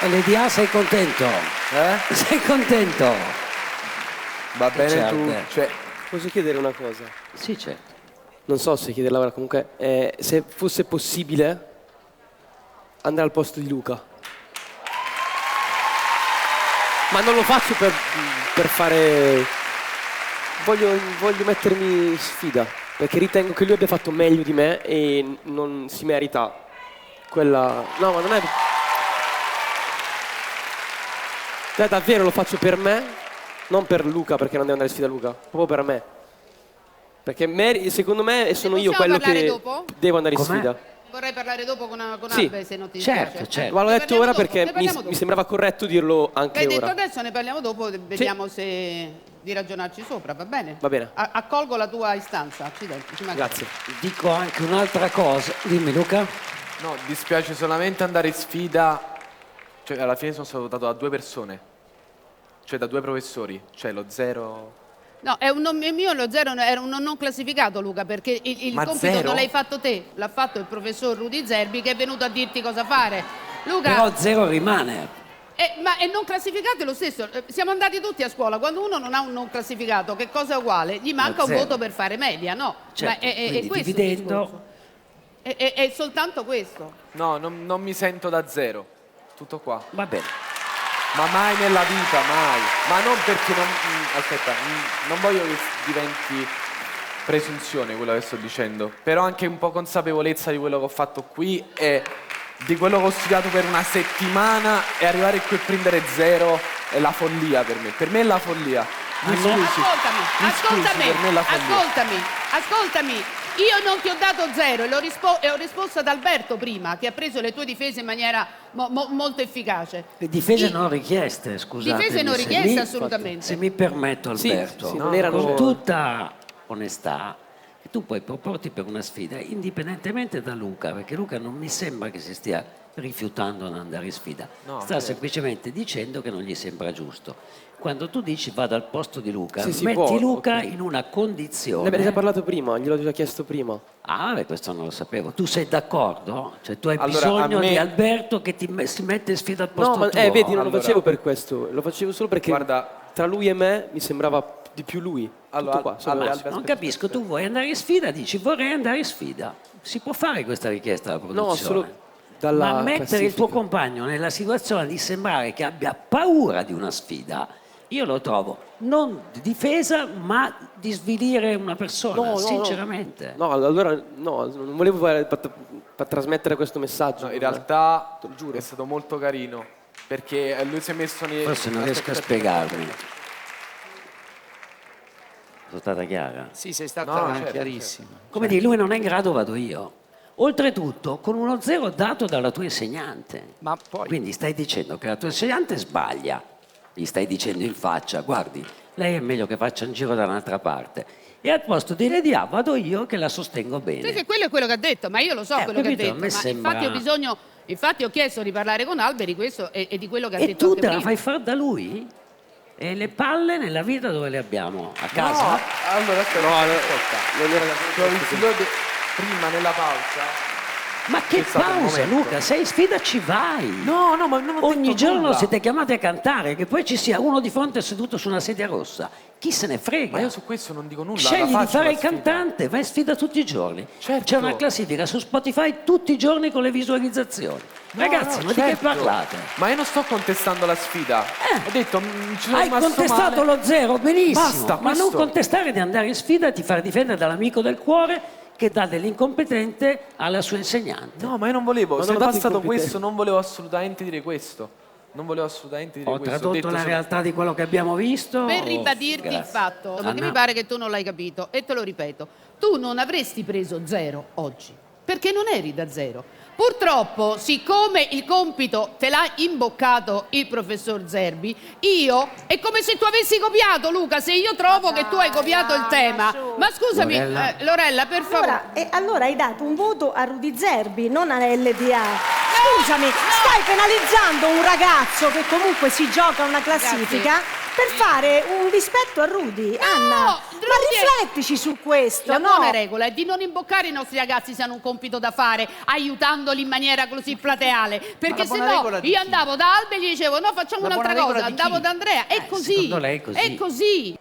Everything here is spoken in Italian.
LDA, sei contento? Sei contento? Va bene certo. tu, cioè... Posso chiedere una cosa? Sì, certo. Non so se chiederla ora, comunque, se fosse possibile andare al posto di Luca. Ma non lo faccio per fare... Voglio mettermi in sfida, perché ritengo che lui abbia fatto meglio di me e non si merita quella... No, ma non è... Cioè, davvero lo faccio per me, non per Luca, perché non devo andare in sfida a Luca, proprio per me. Perché secondo me sono io quello che dopo? devo andare in Com'è? sfida. Vorrei parlare dopo con Sì. Albe, se non ti Certo, dispiace. certo. Ma l'ho Ne detto parliamo ora dopo, perché ne parliamo dopo. mi sembrava corretto dirlo anche L'hai detto ora. adesso, ne parliamo dopo, vediamo se di ragionarci sopra, va bene? Va bene. Accolgo la tua istanza, accidenti. ci manca. Grazie. Dico anche un'altra cosa. Dimmi, Luca. No, dispiace solamente andare in sfida. Cioè, alla fine sono stato votato da 2 persone. Cioè, da 2 professori. Cioè, lo 0... No, è un mio, lo 0 era un non classificato, Luca, perché il Ma compito 0? non l'hai fatto te, l'ha fatto il professor Rudy Zerbi che è venuto a dirti cosa fare. Luca, Però 0 rimane. ma è non classificato è lo stesso. Siamo andati tutti a scuola, quando uno non ha un non classificato, che cosa è uguale? Gli manca un 0. voto per fare media, no? Certo, Ma è quindi questo il dividendo... discorso. È soltanto questo. No, non mi sento da 0. Tutto qua. Va bene. Ma mai nella vita, mai. Ma non perché non... aspetta, non voglio che diventi presunzione quello che sto dicendo. Però anche un po' consapevolezza di quello che ho fatto qui e di quello che ho studiato per una settimana e arrivare qui a prendere 0 è la follia per me. Per me è la follia. Mi scusi. Per me è la follia. Ascoltami. Io non ti ho dato 0 e ho risposto ad Alberto prima, che ha preso le tue difese in maniera molto efficace. Le difese non richieste, scusate. Difese non richieste, assolutamente. Se mi permetto, Alberto, sì, non erano... con tutta onestà, tu puoi proporti per una sfida, indipendentemente da Luca, perché Luca non mi sembra che si stia rifiutando di andare in sfida. No, sta semplicemente dicendo che non gli sembra giusto. Quando tu dici vado al posto di Luca, Sì, metti può, Luca ok. in una condizione... Ne avete parlato prima, gliel'ho già chiesto prima. Ah, beh, questo non lo sapevo. Tu sei d'accordo? Cioè tu hai Allora, bisogno a me- di Alberto che si mette in sfida al posto No, ma tuo? vedi, non lo Allora- facevo per questo, lo facevo solo perché Guarda- tra lui e me mi sembrava di più lui. Allora, Tutto qua, solo allora, questo. Non capisco, tu vuoi andare in sfida, dici vorrei andare in sfida. Si può fare questa richiesta alla produzione? No, solo dalla Ma mettere il tuo classifica. compagno nella situazione di sembrare che abbia paura di una sfida, io lo trovo non di difesa, ma di svilire una persona, sinceramente. No, allora no, non volevo trasmettere questo messaggio. No, in realtà te lo giuro. è stato molto carino perché lui si è messo nei... Forse non riesco a Aspetta, spiegarmi. Sono stata chiara? Sì, sei stata No, certo, chiarissima. Come dire, lui non è in grado, vado io. Oltretutto, con uno 0 dato dalla tua insegnante. Ma poi... Quindi stai dicendo che la tua insegnante sbaglia. Gli stai dicendo in faccia, guardi, lei è meglio che faccia un giro da un'altra parte. E al posto di Lady A vado io che la sostengo bene. Sì, che quello è quello che ha detto, ma io lo so quello capito, che ha a detto. me Ma sembra- infatti ho chiesto di parlare con Alberi questo e di quello che ha E detto tu anche te la prima. fai fare da lui? E le palle nella vita dove le abbiamo? A casa? No, allora aspetta, Non era C'ho il filo prima nella pausa. Ma che C'è stato un pausa, momento. Luca? Sei in sfida, ci vai. No, ma non ho Ogni detto giorno nulla. siete chiamati a cantare, che poi ci sia uno di fronte seduto su una sedia rossa. Chi se ne frega? Ma io su questo non dico nulla. la Scegli di faccio fare la il sfida. cantante, vai in sfida tutti i giorni. Certo. C'è una classifica su Spotify tutti i giorni con le visualizzazioni. No, Ragazzi, no, ma di che certo. parlate? Ma io non sto contestando la sfida. Ho detto, ci sono Hai rimasto contestato male. lo 0, benissimo. Basta, ma questo. non contestare di andare in sfida e ti far difendere dall'amico del cuore che dà dell'incompetente alla sua insegnante. No, ma io non volevo. Ma Se è non ho dato passato incompetente. questo, non volevo assolutamente dire questo. Non volevo assolutamente dire Ho questo. tradotto detto la solo- realtà di quello che abbiamo visto. Per ribadirti il Grazie. fatto, perché Anna. mi pare che tu non l'hai capito, e te lo ripeto, tu non avresti preso 0 oggi, perché non eri da 0. Purtroppo, siccome il compito te l'ha imboccato il professor Zerbi, io, è come se tu avessi copiato, Luca, se io trovo che tu hai copiato il tema. Ma scusami, Lorella. Lorella, per favore. Allora hai dato un voto a Rudy Zerbi, non a LDA. Scusami, stai penalizzando un ragazzo che comunque si gioca una classifica per fare un dispetto a Rudy. Anna, ma riflettici su questo, La no? buona regola è di non imboccare i nostri ragazzi se hanno un compito da fare, aiutandoli in maniera così plateale. Perché la se buona no regola di io chi? andavo da Albe e gli dicevo no, facciamo La un'altra buona regola cosa, di andavo chi? da Andrea. È così. secondo lei è così. È così.